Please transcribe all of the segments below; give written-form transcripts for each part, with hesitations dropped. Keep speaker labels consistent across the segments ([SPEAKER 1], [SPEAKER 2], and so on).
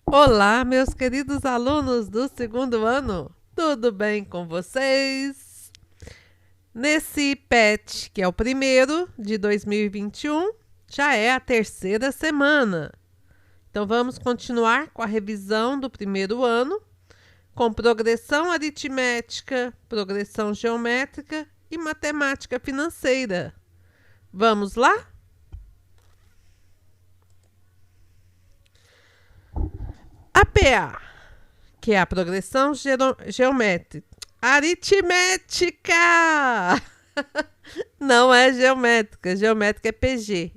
[SPEAKER 1] Olá, meus queridos alunos do segundo ano, tudo bem com vocês? Nesse PET, que é o primeiro de 2021, já é a terceira semana. Então vamos continuar com a revisão do primeiro ano, com progressão aritmética, progressão geométrica e matemática financeira. Vamos lá? A PA, que é a progressão geométrica. Aritmética! Não é geométrica. Geométrica é PG.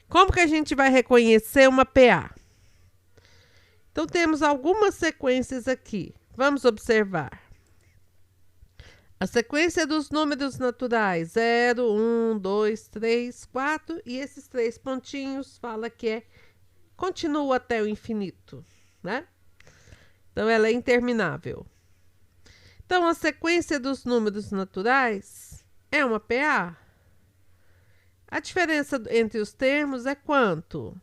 [SPEAKER 1] Como que a gente vai reconhecer uma PA? Então, temos algumas sequências aqui. Vamos observar. A sequência dos números naturais, 0, 1, 2, 3, 4. E esses 3 pontinhos fala que continua até o infinito, né? Então, ela é interminável. Então, a sequência dos números naturais é uma PA. A diferença entre os termos é quanto?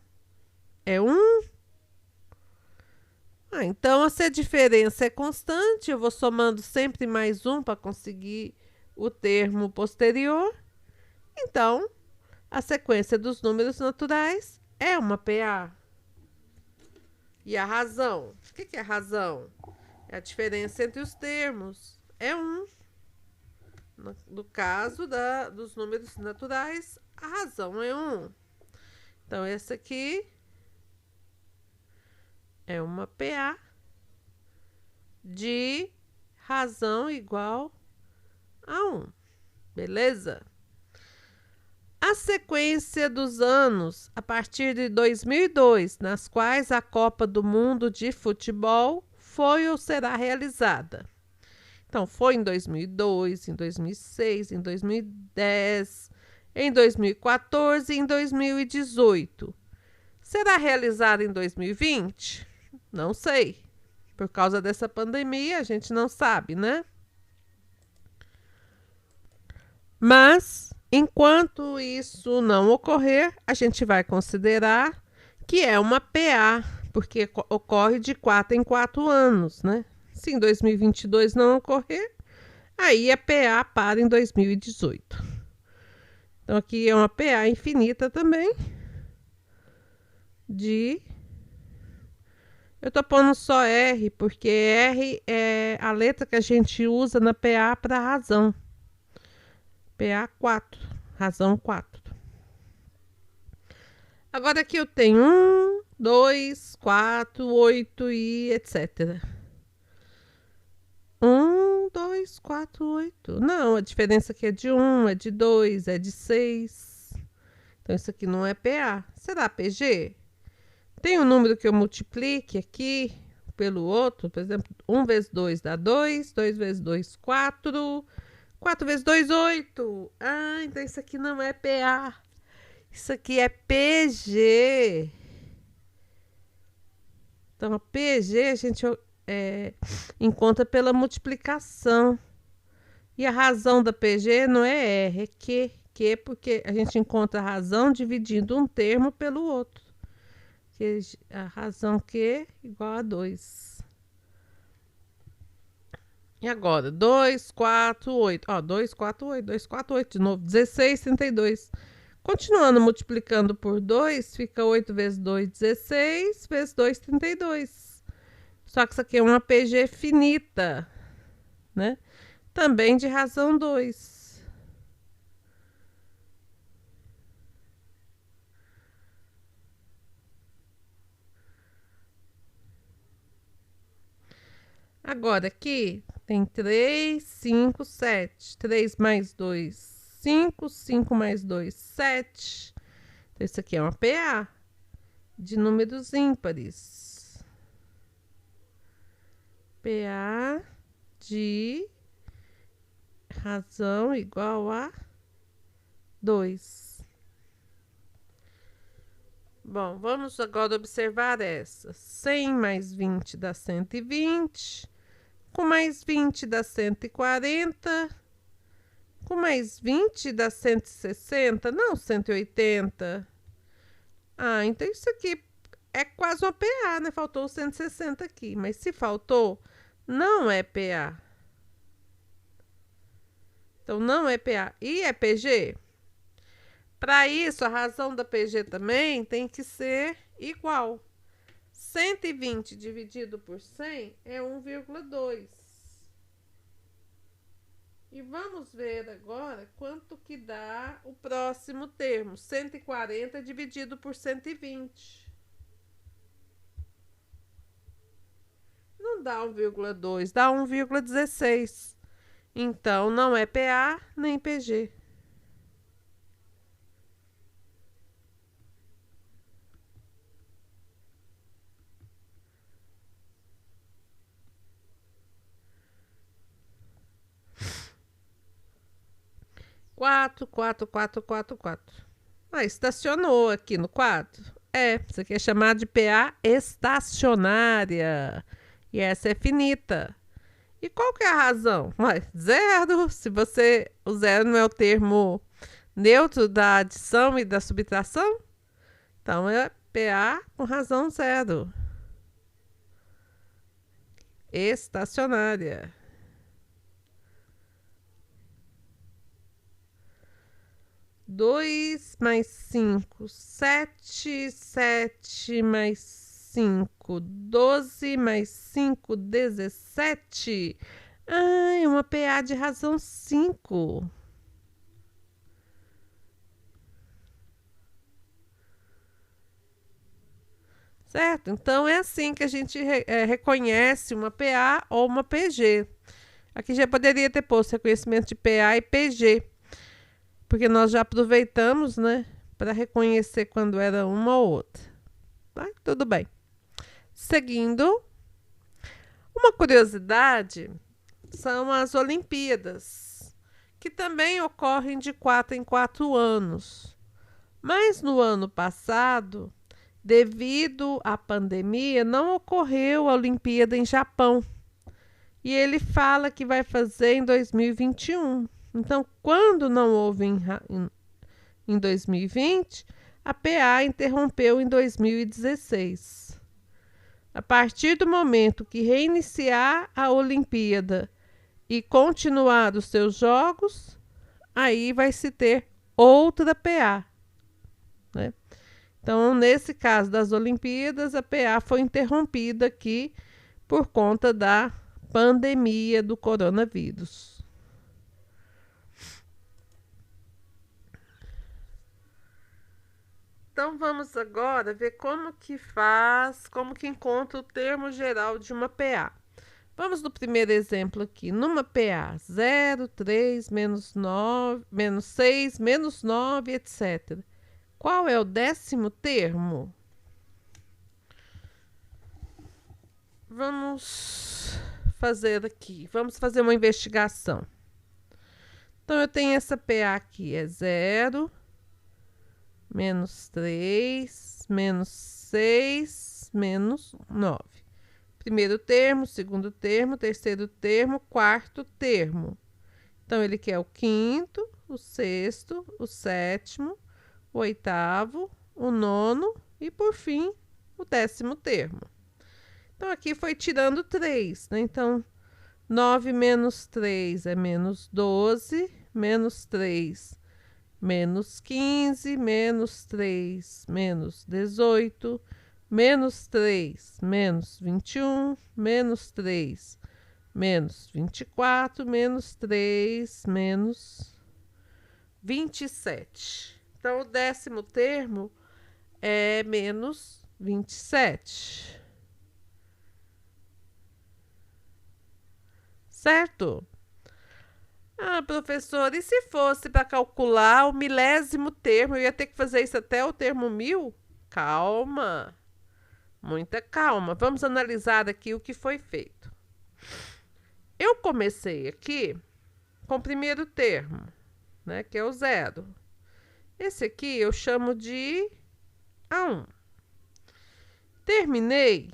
[SPEAKER 1] É 1? Então, se a diferença é constante, eu vou somando sempre mais 1 para conseguir o termo posterior. Então, a sequência dos números naturais é uma PA. E a razão? O que é a razão? É a diferença entre os termos. É 1. No caso dos números naturais, a razão é 1. Então, essa aqui é uma PA de razão igual a 1. Beleza? A sequência dos anos a partir de 2002, nas quais a Copa do Mundo de Futebol foi ou será realizada. Então, foi em 2002, em 2006, em 2010, em 2014 e em 2018. Será realizada em 2020? Não sei. Por causa dessa pandemia, a gente não sabe, né? Mas, enquanto isso não ocorrer, a gente vai considerar que é uma PA, porque ocorre de 4 em 4 anos, né? Se em 2022 não ocorrer, aí a PA para em 2018. Então, aqui é uma PA infinita também de... Eu tô pondo só R, porque R é a letra que a gente usa na PA para razão. PA 4, razão 4. Agora aqui eu tenho 1, 2, 4, 8 e etc. 1, 2, 4, 8. Não, a diferença aqui é de 1, é de 2, é de 6. Então isso aqui não é PA. Será PG? Tem um número que eu multiplique aqui pelo outro. Por exemplo, 1 vezes 2 dá 2. 2 vezes 2, 4. 4 vezes 2, 8. Ah, então isso aqui não é PA. Isso aqui é PG. Então, a PG a gente encontra pela multiplicação. E a razão da PG não é R, é Q. Q porque a gente encontra a razão dividindo um termo pelo outro. A razão Q igual a 2. E agora? 2, 4, 8. Ó, 2, 4, 8. 2, 4, 8 de novo. 16, 32. Continuando multiplicando por 2, fica 8 vezes 2, 16. Vezes 2, 32. Só que isso aqui é uma PG finita, né? Também de razão 2. Agora aqui tem 3, 5, 7. 3 mais 2, 5. 5 mais 2, 7. Então, isso aqui é uma PA de números ímpares. PA de razão igual a 2. Bom, vamos agora observar essa. 100 mais 20 dá 120. Com mais 20 dá 140. Com mais 20 dá 160, não 180. Ah, então isso aqui é quase uma PA, né? Faltou 160 aqui. Mas se faltou, não é PA. Então, não é PA. E é PG? Para isso, a razão da PG também tem que ser igual. 120 dividido por 100 é 1,2. E vamos ver agora quanto que dá o próximo termo. 140 dividido por 120. Não dá 1,2, dá 1,16. Então, não é PA nem PG. Quatro. Ah, estacionou aqui no quadro. Isso aqui é chamado de PA estacionária. E essa é finita. E qual que é a razão? Zero. O zero não é o termo neutro da adição e da subtração, então é PA com razão zero. Estacionária. 2 mais 5, 7, 7 mais 5, 12 mais 5, 17. É uma PA de razão 5. Certo? Então, é assim que a gente reconhece uma PA ou uma PG. Aqui já poderia ter posto reconhecimento de PA e PG, porque nós já aproveitamos, né, para reconhecer quando era uma ou outra. Tá? Tudo bem. Seguindo, uma curiosidade são as Olimpíadas, que também ocorrem de 4 em 4 anos. Mas no ano passado, devido à pandemia, não ocorreu a Olimpíada em Japão. E ele fala que vai fazer em 2021. Então, quando não houve em 2020, a PA interrompeu em 2016. A partir do momento que reiniciar a Olimpíada e continuar os seus jogos, aí vai se ter outra PA, né? Então, nesse caso das Olimpíadas, a PA foi interrompida aqui por conta da pandemia do coronavírus. Então, vamos agora ver como que encontra o termo geral de uma PA. Vamos no primeiro exemplo aqui. Numa PA, 0, 3, menos 9, menos 6, menos 9, etc. Qual é o 10º termo? Vamos fazer uma investigação. Então, eu tenho essa PA aqui, é 0, menos 3, menos 6, menos 9. Primeiro termo, segundo termo, terceiro termo, quarto termo. Então, ele quer o 5º, o 6º, o 7º, o 8º, o 9º e, por fim, o 10º termo. Então, aqui foi tirando 3, né? Então, 9 menos 3 é menos 12, menos 3, menos 15, menos 3, menos 18, menos 3, menos 21, menos 3, menos 24, menos 3, menos 27. Então, o 10º termo é menos 27. Certo? Ah, professor, e se fosse para calcular o milésimo termo, eu ia ter que fazer isso até o termo 1000? Calma, muita calma. Vamos analisar aqui o que foi feito. Eu comecei aqui com o primeiro termo, né, que é o 0. Esse aqui eu chamo de A1. Terminei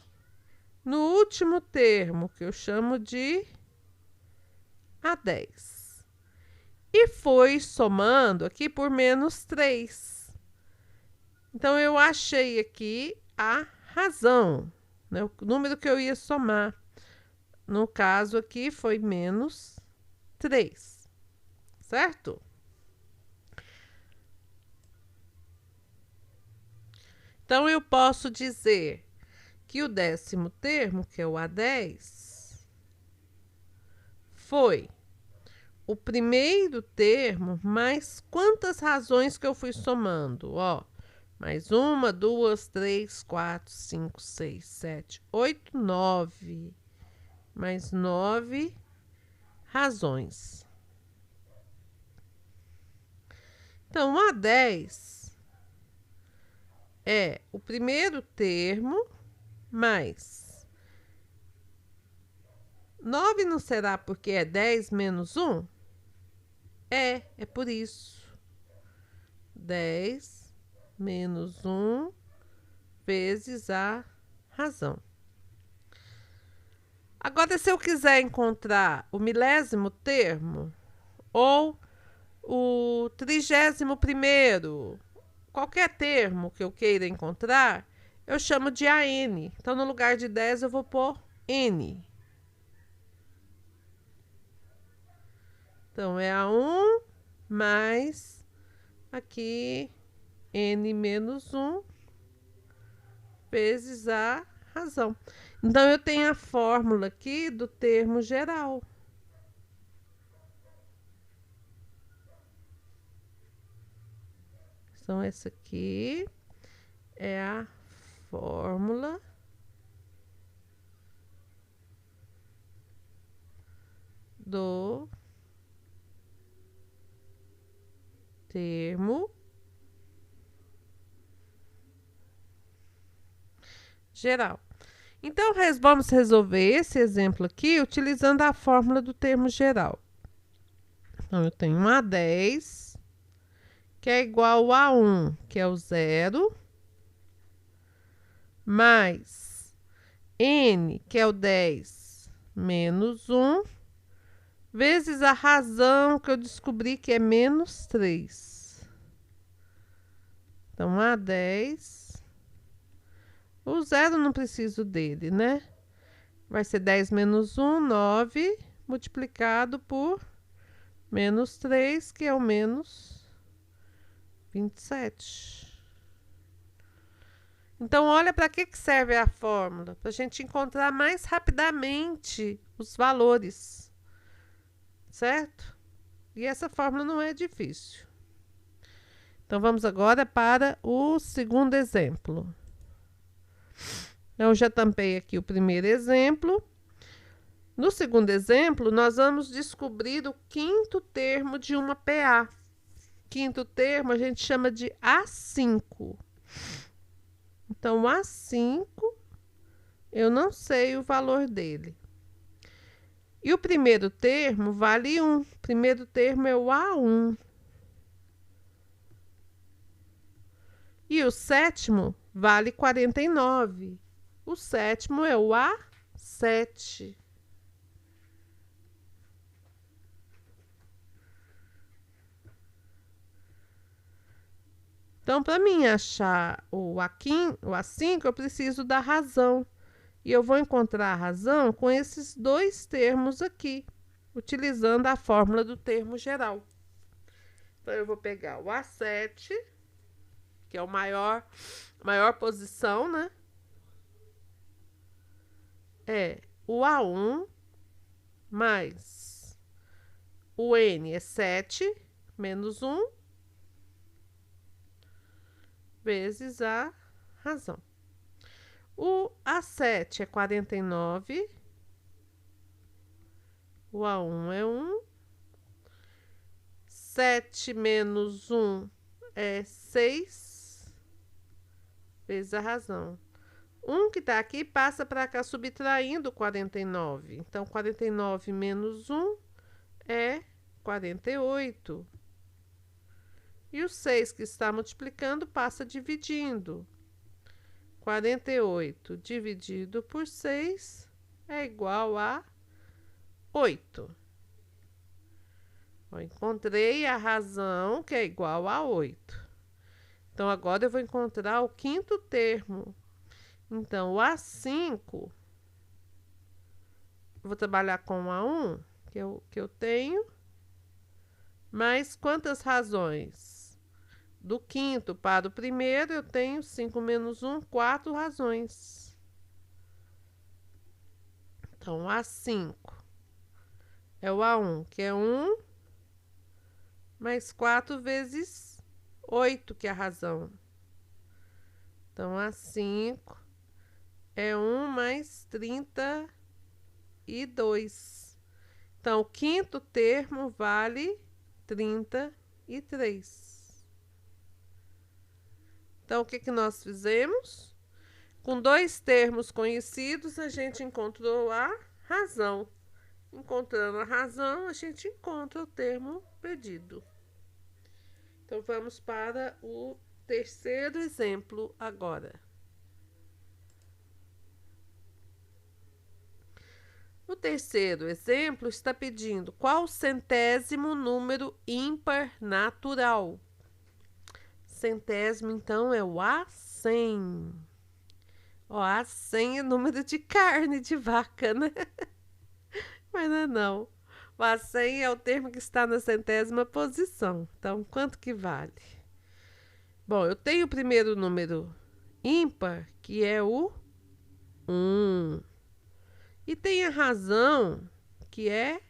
[SPEAKER 1] no último termo, que eu chamo de A10. E foi somando aqui por menos 3. Então, eu achei aqui a razão, né? O número que eu ia somar. No caso aqui foi menos 3, certo? Então, eu posso dizer que o 10º termo, que é o A10, foi o primeiro termo mais quantas razões que eu fui somando? Ó, mais 1, 2, 3, 4, 5, 6, 7, 8, 9. Mais 9 razões. Então, o A10 é o primeiro termo mais 9 não será porque é 10 menos 1? É por isso. 10 menos 1 vezes a razão. Agora, se eu quiser encontrar o milésimo termo ou o 31º, qualquer termo que eu queira encontrar, eu chamo de AN. Então, no lugar de 10, eu vou pôr N. Então, é A1 mais aqui N menos 1 vezes a razão. Então, eu tenho a fórmula aqui do termo geral. Então, essa aqui é a fórmula do termo geral. Então, vamos resolver esse exemplo aqui utilizando a fórmula do termo geral. Então, eu tenho um A10, que é igual a 1, que é o 0, mais N, que é o 10, menos 1, vezes a razão, que eu descobri que é menos 3. Então, A10. O 0 não preciso dele, né? Vai ser 10 menos 1, 9, multiplicado por menos 3, que é o menos 27. Então, olha para que serve a fórmula. Para a gente encontrar mais rapidamente os valores, certo? E essa fórmula não é difícil. Então, vamos agora para o segundo exemplo. Eu já tampei aqui o primeiro exemplo. No segundo exemplo, nós vamos descobrir o quinto termo de uma PA. Quinto termo a gente chama de A5. Então, A5, eu não sei o valor dele. E o primeiro termo vale 1. O primeiro termo é o A1. E o sétimo vale 49. O sétimo é o A7. Então, para mim achar o A5, eu preciso da razão. E eu vou encontrar a razão com esses dois termos aqui, utilizando a fórmula do termo geral. Então, eu vou pegar o A7, que é a maior posição, né? É o A1 mais o N é 7 menos 1 vezes a razão. O A7 é 49, o A1 é 1, 7 menos 1 é 6 vezes a razão. 1 que está aqui passa para cá subtraindo 49. Então, 49 menos 1 é 48. E o 6 que está multiplicando passa dividindo. 48 dividido por 6 é igual a 8. Eu encontrei a razão, que é igual a 8. Então, agora eu vou encontrar o quinto termo. Então, o A5, vou trabalhar com o A1, que eu tenho, mais quantas razões? Do quinto para o primeiro, eu tenho 5 menos 1, 4 razões. Então, o A5 é o A1, que é 1, mais 4 vezes 8, que é a razão. Então, A5 é 1 mais 32. Então, o quinto termo vale 33. Então, o que nós fizemos? Com dois termos conhecidos, a gente encontrou a razão. Encontrando a razão, a gente encontra o termo pedido. Então, vamos para o terceiro exemplo agora. O terceiro exemplo está pedindo qual o centésimo número ímpar natural. Centésimo, então, é o A100. Ó, A100 é número de carne de vaca, né? Mas não é não. O A100 é o termo que está na centésima posição. Então, quanto que vale? Bom, eu tenho o primeiro número ímpar, que é o 1. E tem a razão, que é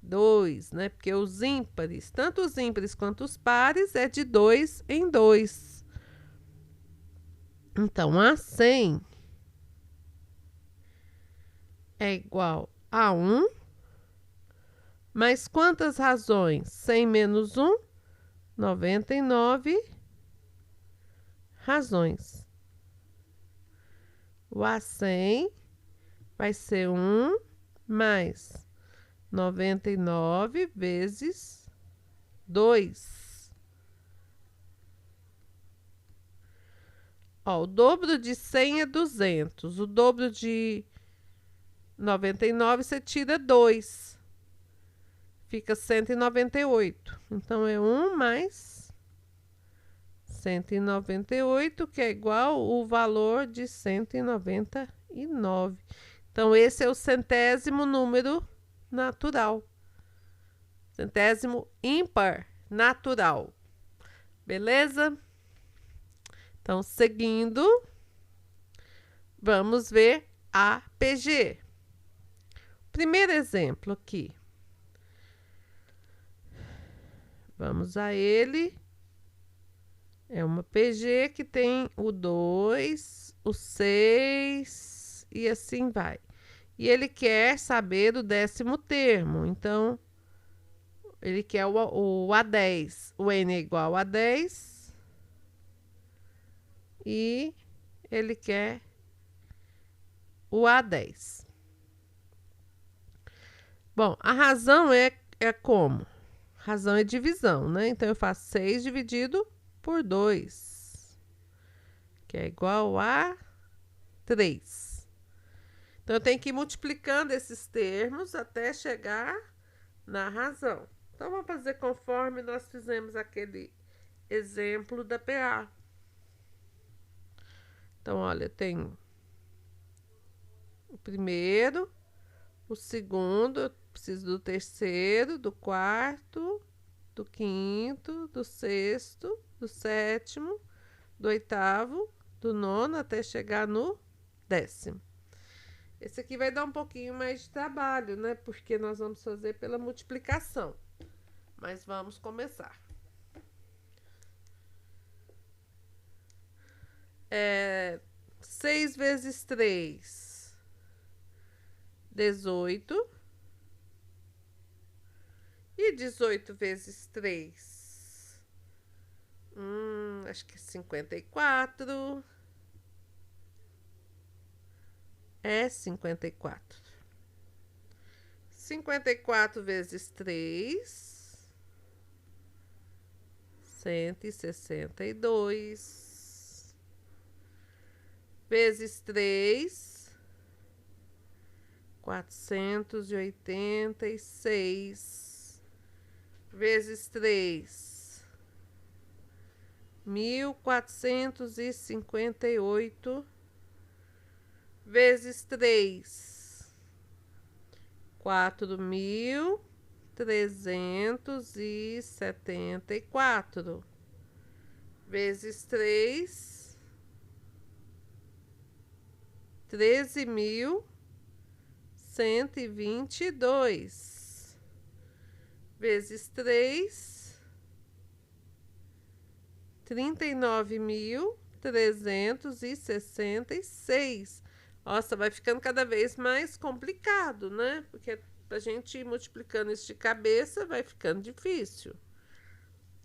[SPEAKER 1] 2, né? Porque os ímpares, tanto os ímpares quanto os pares, é de 2 em 2. Então, A100 é igual a 1, mais quantas razões? 100 menos 1, 99 razões. O A100 vai ser 1 mais 99 vezes 2. Ó, o dobro de 100 é 200. O dobro de 99 você tira 2. Fica 198. Então, é 1 mais 198, que é igual o valor de 199. Então, esse é o centésimo número natural. Centésimo ímpar natural. Beleza? Então, seguindo, vamos ver a PG. Primeiro exemplo aqui. Vamos a ele. É uma PG que tem o 2, o 6 e assim vai. E ele quer saber o décimo termo. Então, ele quer o A10. O N é igual a 10. E ele quer o A10. Bom, a razão é como? Razão é divisão, né? Então, eu faço 6 dividido por 2, que é igual a 3. Então, eu tenho que ir multiplicando esses termos até chegar na razão. Então, vamos fazer conforme nós fizemos aquele exemplo da PA. Então, olha, eu tenho o primeiro, o segundo, eu preciso do terceiro, do quarto, do quinto, do sexto, do sétimo, do oitavo, do nono, até chegar no 10º. Esse aqui vai dar um pouquinho mais de trabalho, né? Porque nós vamos fazer pela multiplicação. Mas vamos começar. 6 vezes 3, 18. E 18 vezes 3? Acho que 54. É 54. 54 vezes 3, 162. Vezes 3, 486. Vezes 3, 1458. vezes 3, 4.374, vezes 3, 13.122, vezes 3, 39.366. Nossa, vai ficando cada vez mais complicado, né? Porque pra gente ir multiplicando isso de cabeça vai ficando difícil.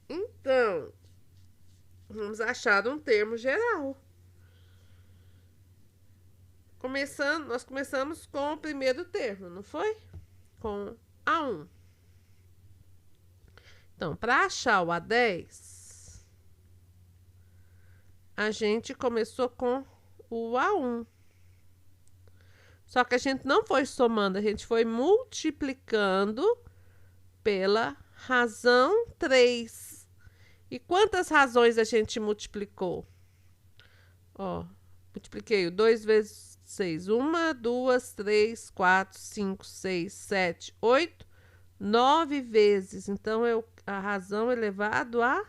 [SPEAKER 1] Então, vamos achar um termo geral. Nós começamos com o primeiro termo, não foi? Com A1. Então, para achar o A10, a gente começou com o A1. Só que a gente não foi somando, a gente foi multiplicando pela razão 3. E quantas razões a gente multiplicou? Ó, multipliquei o 2 vezes 6. 1, 2, 3, 4, 5, 6, 7, 8, 9 vezes. Então, a razão elevado a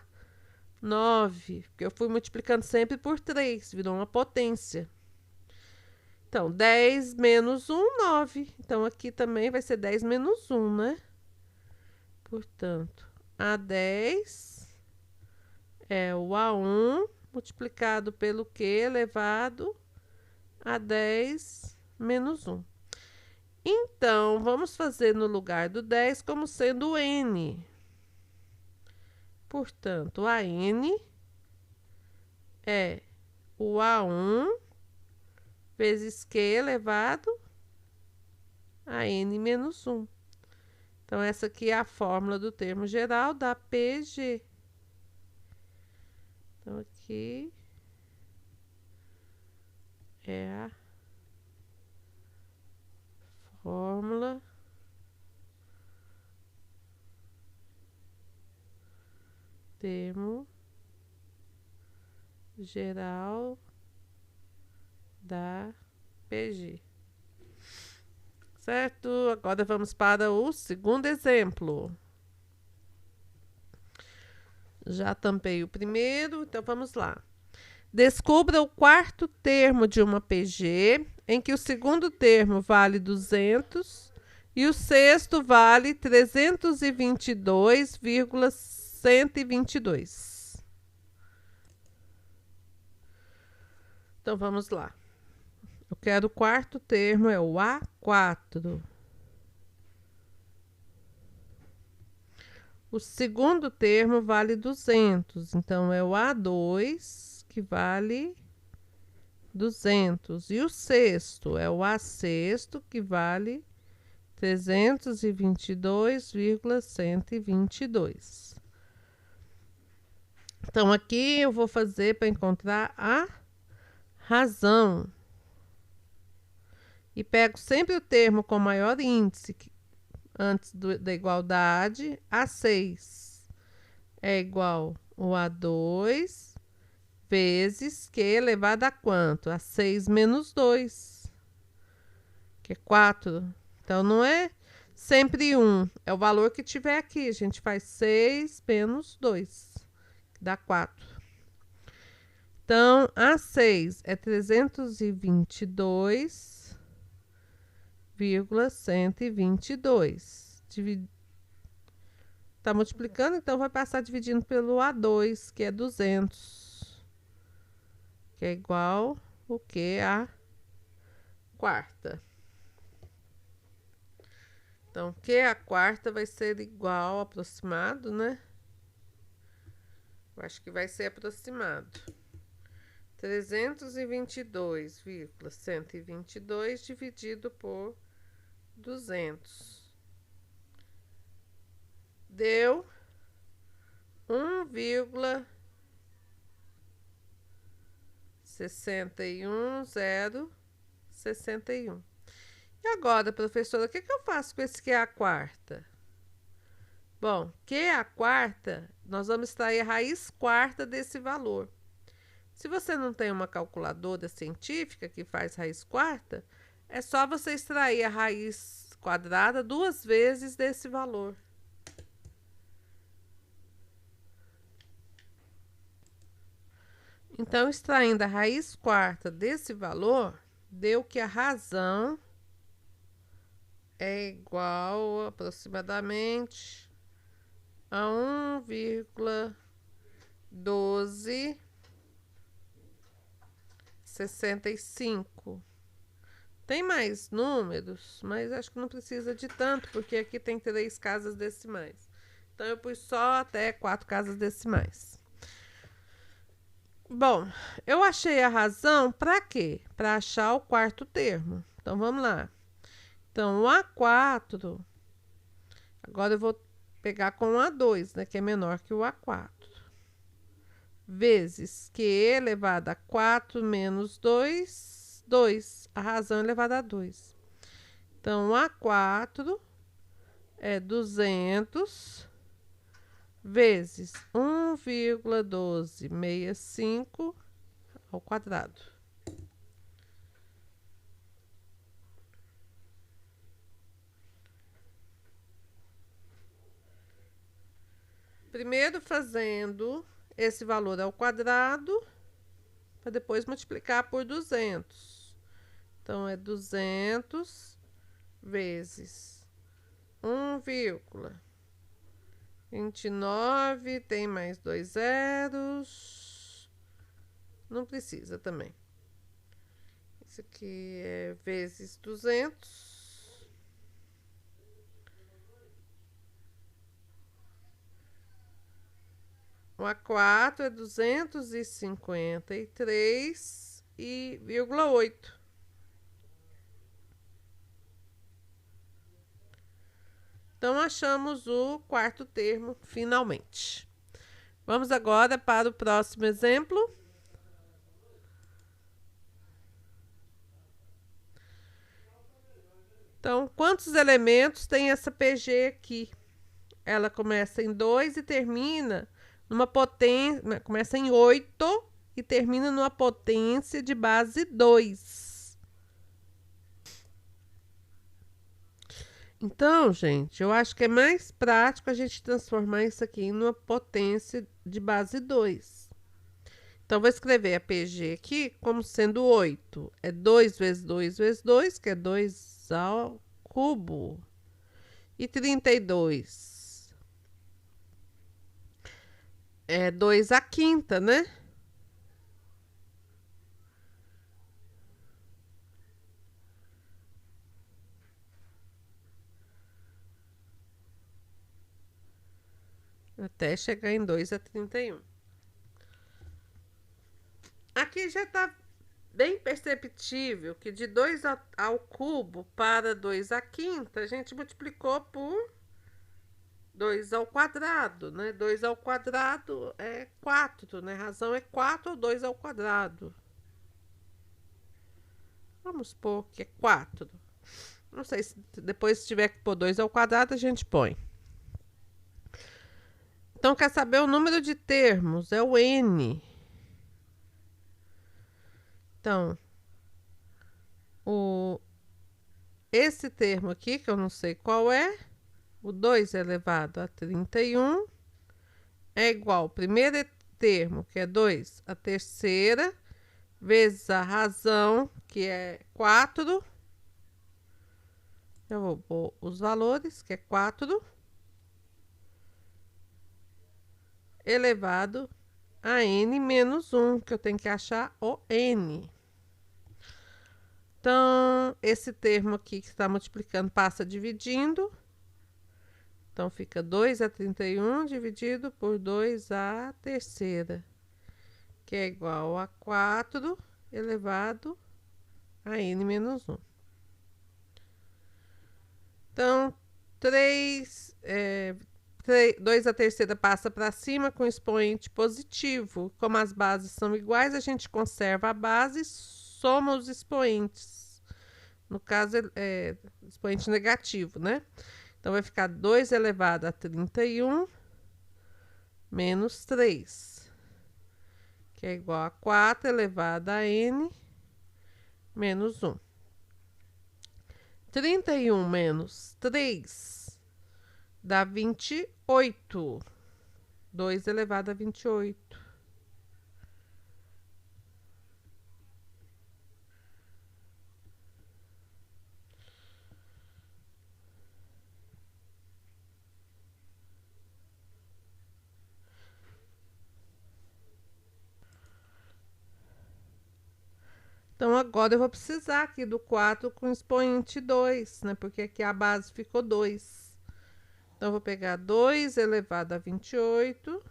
[SPEAKER 1] 9. Porque eu fui multiplicando sempre por 3, virou uma potência. Então, 10 menos 1, 9. Então, aqui também vai ser 10 menos 1, né? Portanto, A10 é o A1 multiplicado pelo Q elevado a 10 menos 1. Então, vamos fazer no lugar do 10 como sendo o N. Portanto, a N é o A1 vezes Q elevado a N menos 1. Então, essa aqui é a fórmula do termo geral da PG. Então, aqui é a fórmula termo geral da PG. Certo? Agora vamos para o segundo exemplo. Já tampei o primeiro, então vamos lá. Descubra o quarto termo de uma PG, em que o segundo termo vale 200 e o sexto vale 322,122. Então, vamos lá. Eu quero o quarto termo, é o A4. O segundo termo vale 200, então é o A2 que vale 200. E o sexto é o A sexto que vale 322,122. Então, aqui eu vou fazer para encontrar a razão. E pego sempre o termo com maior índice antes da igualdade. A6 é igual ao A2 vezes Q elevado a quanto? A 6 menos 2, que é 4. Então, não é sempre 1, é o valor que tiver aqui. A gente faz 6 menos 2, que dá 4. Então, A6 é 322,122. Está multiplicando, então vai passar dividindo pelo A2, que é 200, que é igual o que? A quarta. Então, que a quarta vai ser igual, aproximado, né? Eu acho que vai ser aproximado. 322,122 dividido por 200. Deu 1,61061. E agora, professora, o que eu faço com esse que é a quarta? Bom, que é a quarta, nós vamos extrair a raiz quarta desse valor. Se você não tem uma calculadora científica que faz raiz quarta, é só você extrair a raiz quadrada 2 vezes desse valor. Então, extraindo a raiz quarta desse valor, deu que a razão é igual aproximadamente a 1,1265. Tem mais números, mas acho que não precisa de tanto, porque aqui tem 3 casas decimais. Então, eu pus só até 4 casas decimais. Bom, eu achei a razão para quê? Para achar o quarto termo. Então, vamos lá. Então, o A4, agora eu vou pegar com o A2, né, que é menor que o A4. Vezes Q elevado a 4 menos 2, 2. A razão elevada a 2. Então, o A4 é 200 vezes 1,1265 ao quadrado. Primeiro fazendo esse valor ao quadrado, para depois multiplicar por 200. Então, é 200 vezes 1,29, tem mais 2 zeros. Não precisa também. Isso aqui é vezes 200. O A4 é 253,8. Então, achamos o quarto termo finalmente. Vamos agora para o próximo exemplo. Então, quantos elementos tem essa PG aqui? Ela começa em 2 e termina numa potência, começa em 8 e termina numa potência de base 2. Então, gente, eu acho que é mais prático a gente transformar isso aqui em uma potência de base 2. Então, vou escrever a PG aqui como sendo 8. É 2 vezes 2 vezes 2, que é 2 ao cubo. E 32. É 2 à quinta, né? Até chegar em 2 a 31. Aqui já está bem perceptível que de 2 ao cubo para 2 à quinta, a gente multiplicou por 2 ao quadrado, né? 2 ao quadrado é 4, né? A razão é 4 ou 2 ao quadrado. Vamos supor que é 4. Não sei se depois, se tiver que pôr 2 ao quadrado, a gente põe. Então, quer saber o número de termos? É o N. Então, esse termo aqui, que eu não sei qual é, o 2 elevado a 31, é igual ao primeiro termo, que é 2, a terceira, vezes a razão, que é 4. Eu vou pôr os valores, que é 4, elevado a n menos 1, que eu tenho que achar o n. Então, esse termo aqui que está multiplicando passa dividindo. Então, fica 2 a 31 dividido por 2 à terceira, que é igual a 4 elevado a n menos 1. Então, 2 à terceira passa para cima com expoente positivo. Como as bases são iguais, a gente conserva a base e soma os expoentes. No caso, é expoente negativo, né? Então, vai ficar 2 elevado a 31 menos 3, que é igual a 4 elevado a n menos 1. 31 menos 3 dá 28. 2 elevado a 28. Então, agora eu vou precisar aqui do 4 com expoente 2, né? Porque aqui a base ficou 2. Então, eu vou pegar 2 elevado a 28.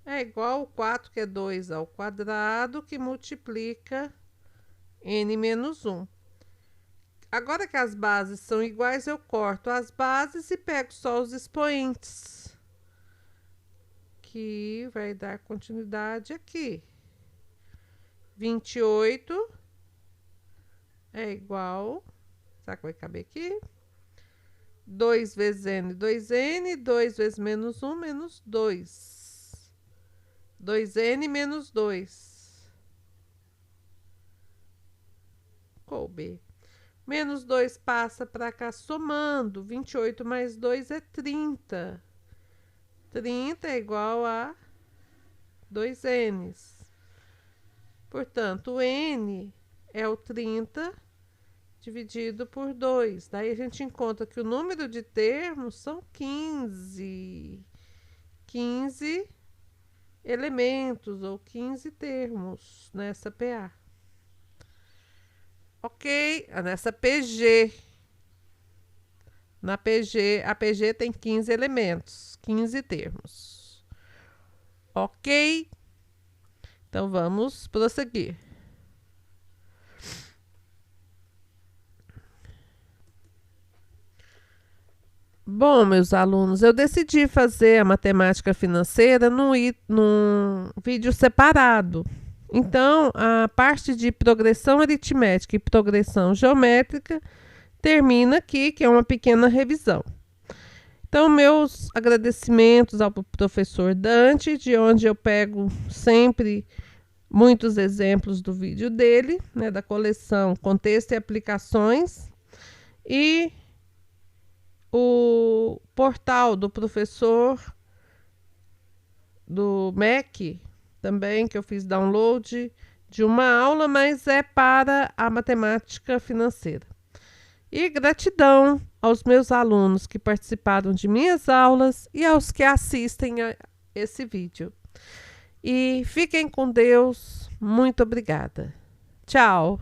[SPEAKER 1] É igual ao 4, que é 2 ao quadrado, que multiplica n menos 1. Agora que as bases são iguais, eu corto as bases e pego só os expoentes, que vai dar continuidade aqui. 28 é igual, será que vai caber aqui? 2 vezes n, 2n, 2 vezes menos 1, menos 2. 2n menos 2. Coube. Menos 2 passa para cá somando. 28 mais 2 é 30. 30 é igual a 2n's. Portanto, o n é o 30 dividido por 2. Daí a gente encontra que o número de termos são 15. 15 elementos ou 15 termos nessa PA. Ok? Nessa PG. Na PG, a PG tem 15 elementos, 15 termos. Ok? Então, vamos prosseguir. Bom, meus alunos, eu decidi fazer a matemática financeira num vídeo separado. Então, a parte de progressão aritmética e progressão geométrica termina aqui, que é uma pequena revisão. Então, meus agradecimentos ao professor Dante, de onde eu pego sempre muitos exemplos do vídeo dele, né, da coleção Contexto e Aplicações, e o portal do professor do MEC, também, que eu fiz download de uma aula, mas é para a matemática financeira. E gratidão aos meus alunos que participaram de minhas aulas e aos que assistem a esse vídeo. E fiquem com Deus. Muito obrigada. Tchau.